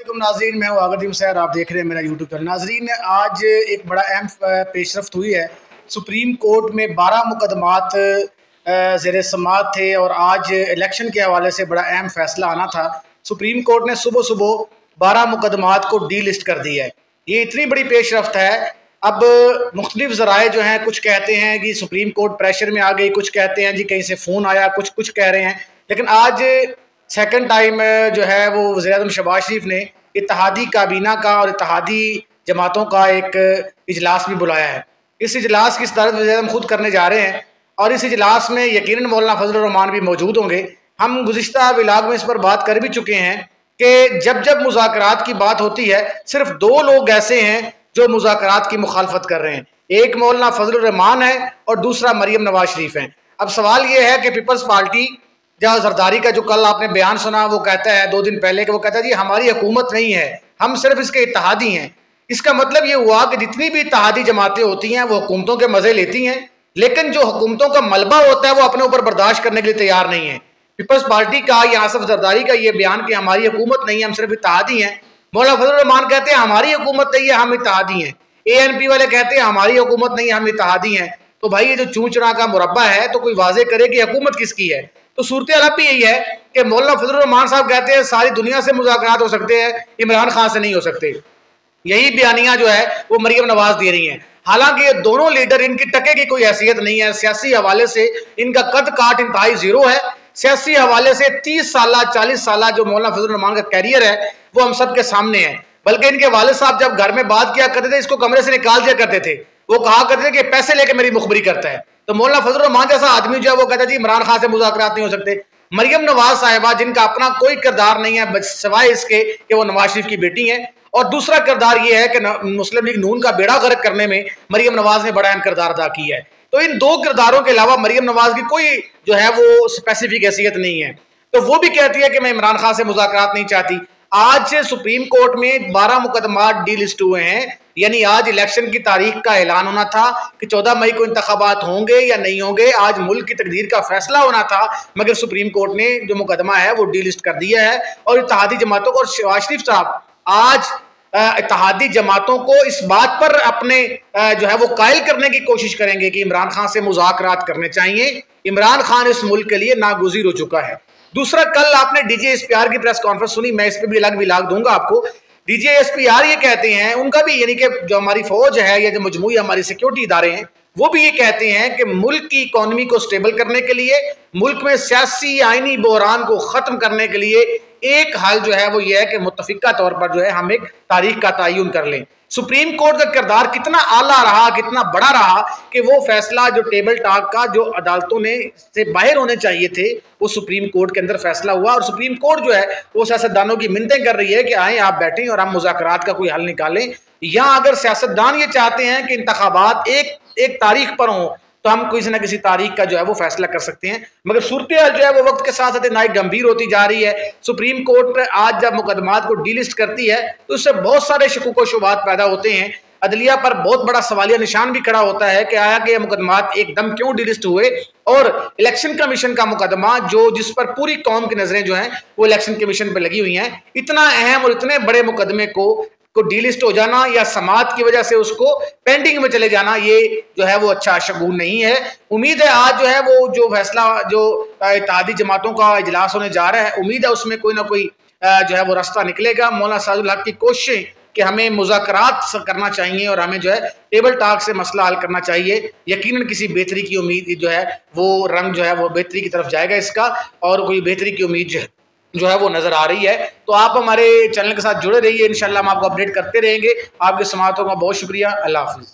अस्सलाम नाज़रीन, मैं हूँ आगरदीन सैर। आप देख रहे हैं मेरा यूट्यूब चैनल। नाज़रीन, आज एक बड़ा अहम पेशरफ्त हुई है। सुप्रीम कोर्ट में 12 मुकदमात ज़ेर समाअत थे और आज इलेक्शन के हवाले से बड़ा अहम फैसला आना था। सुप्रीम कोर्ट ने सुबह सुबह 12 मुकदमात को डी लिस्ट कर दिया है। ये इतनी बड़ी पेशरफ्त है। अब मुख्तलिफ ज़राए जो हैं, कुछ कहते हैं कि सुप्रीम कोर्ट प्रेशर में आ गई, कुछ कहते हैं जी कहीं से फ़ोन आया, कुछ कह रहे हैं। लेकिन आज सेकंड टाइम जो है वो वज़ीर-ए-आज़म शहबाज शरीफ ने इत्तेहादी काबीना का और इत्तेहादी जमातों का एक इजलास भी बुलाया है। इस इजलास की सदारत वज़ीर-ए-आज़म खुद करने जा रहे हैं और इस इजलास में यकीनन मौलाना फजल रहमान भी मौजूद होंगे। हम गुज़िश्ता व्लॉग में इस पर बात कर भी चुके हैं कि जब जब मुज़ाकरात की बात होती है, सिर्फ 2 लोग ऐसे हैं जो मुज़ाकरात की मुखालफत कर रहे हैं। एक मौलाना फजल रहमान है और दूसरा मरियम नवाज शरीफ है। अब सवाल ये है कि पीपल्स पार्टी जहाँ जरदारी का जो कल आपने बयान सुना, वो कहता है 2 दिन पहले कि वो कहता है जी हमारी हुकूमत नहीं है, हम सिर्फ इसके इत्तेहादी हैं। इसका मतलब ये हुआ कि जितनी भी इत्तेहादी जमातें होती हैं वो हुकूमतों के मज़े लेती हैं, लेकिन जो हुकूमतों का मलबा होता है वो अपने ऊपर बर्दाश्त करने के लिए तैयार नहीं है। पीपल्स पार्टी का या आसिफ जरदारी का ये बयान कि हमारी हुकूमत नहीं है, हम सिर्फ इत्तेहादी हैं। मौलाना फजल रहमान कहते हैं हमारी हुकूमत नहीं है, हम इत्तेहादी हैं। ANP वाले कहते हैं हमारी हुकूमत नहीं है, हम इत्तेहादी हैं। तो भाई ये जो चूं-चुना का मुरब्बा है, तो कोई वाज़ेह करे कि हुकूमत किसकी है। तो सूरत-ए-हाल भी यही है कि मौलाना फजल रहमान साहब कहते हैं सारी दुनिया से मुज़ाकरात हो सकते हैं, इमरान खान से नहीं हो सकते। यही बयानियां जो है वो मरियम नवाज दे रही हैं। हालांकि ये दोनों लीडर, इनकी टके की कोई हैसियत नहीं है। सियासी हवाले से इनका कद काट इंतहाई जीरो है। सियासी हवाले से 30 साल 40 साल जो मौलाना फजल रहमान का कैरियर है वो हम सब के सामने है। बल्कि इनके वालिद साहब जब घर में बात किया करते थे, इसको कमरे से निकाल दिया करते थे। वो कहा करते थे कि पैसे लेके मेरी मुखबरी करता है। तो मौलाना फजल रहमान जैसा आदमी जो है वो कहता है जी इमरान खान से मुज़ाकरात नहीं हो सकते। मरियम नवाज साहिबा, जिनका अपना कोई किरदार नहीं है सिवाय इसके कि वो नवाज शरीफ की बेटी हैं, और दूसरा किरदार ये है कि मुस्लिम लीग नून का बेड़ा गर्क करने में मरियम नवाज ने बड़ा अहम किरदार अदा किया है। तो इन 2 किरदारों के अलावा मरियम नवाज की कोई जो है वो स्पेसिफिक हैसियत नहीं है। तो वो भी कहती है कि मैं इमरान खान से मुज़ाकरात नहीं चाहती। आज से सुप्रीम कोर्ट में 12 मुकदमात डी लिस्ट हुए हैं। यानी आज इलेक्शन की तारीख का ऐलान होना था कि 14 मई को इंतखाबात होंगे या नहीं होंगे। आज मुल्क की तकदीर का फैसला होना था, मगर सुप्रीम कोर्ट ने जो मुकदमा है वो डी लिस्ट कर दिया है। और इत्तेहादी जमातों को, और शहबाज शरीफ साहब आज इत्तेहादी जमातों को इस बात पर अपने जो है वो कायल करने की कोशिश करेंगे कि इमरान खान से मुज़ाकरात करने चाहिए। इमरान खान इस मुल्क के लिए नागुज़ीर हो चुका है। दूसरा, कल आपने DGSPR की प्रेस कॉन्फ्रेंस सुनी, मैं इस पर भी अलग व्लॉग दूंगा आपको। DGSPR ये कहते हैं, उनका भी यानी कि जो हमारी फौज है या जो मजमूई हमारी सिक्योरिटी इदारे हैं वो भी ये कहते हैं कि मुल्क की इकोनॉमी को स्टेबल करने के लिए, मुल्क में सियासी आईनी बहरान को खत्म करने के लिए एक हल जो है वो ये है कि मुत्तफिका तौर पर जो है हम एक तारीख का तयन कर लें। सुप्रीम कोर्ट का किरदार कितना आला रहा, कितना बड़ा रहा कि वो फैसला जो टेबल टॉक का जो अदालतों ने से बाहर होने चाहिए थे वो सुप्रीम कोर्ट के अंदर फैसला हुआ। और सुप्रीम कोर्ट जो है वो सियासतदानों की मिन्नतें कर रही है कि आए आप बैठें और हम मुज़ाकरात का कोई हल निकालें। या अगर सियासतदान ये चाहते हैं कि इंतखाबात एक तारीख पर हों तो हम किसी न किसी तारीख का जो है वो फैसला कर सकते हैं। मगर सूरत-ए-हाल जो है वो वक्त के साथ साथ नई गंभीर होती जा रही है। सुप्रीम कोर्ट आज जब मुकदमात को डी लिस्ट करती है तो उससे बहुत सारे शकूक व शुबात पैदा होते हैं। अदलिया पर बहुत बड़ा सवालिया निशान भी खड़ा होता है कि आया कि ये मुकदमात एकदम क्यों डी लिस्ट हुए। और इलेक्शन कमीशन का मुकदमा जिस पर पूरी कौम की नजरें जो हैं वो इलेक्शन कमीशन पर लगी हुई हैं, इतना अहम और इतने बड़े मुकदमे को डी लिस्ट हो जाना या समात की वजह से उसको पेंडिंग में चले जाना, ये जो है वो अच्छा शगुन नहीं है। उम्मीद है आज जो है वो जो फैसला जो इत्तेहादी जमातों का इजलास होने जा रहा है, उम्मीद है उसमें कोई ना कोई जो है वो रास्ता निकलेगा। मौलाना साजुल हक की कोशिश कि हमें मुज़ाकरात करना चाहिए और हमें जो है टेबल टॉक से मसला हल करना चाहिए। यकीनन किसी बेहतरी की उम्मीद जो है वो रंग जो है वो बेहतरी की तरफ जाएगा इसका, और कोई बेहतरी की उम्मीद जो है वो नजर आ रही है। तो आप हमारे चैनल के साथ जुड़े रहिए, इंशाल्लाह हम आपको अपडेट करते रहेंगे। आपके समाअतों का बहुत शुक्रिया। अल्लाह हाफिज़।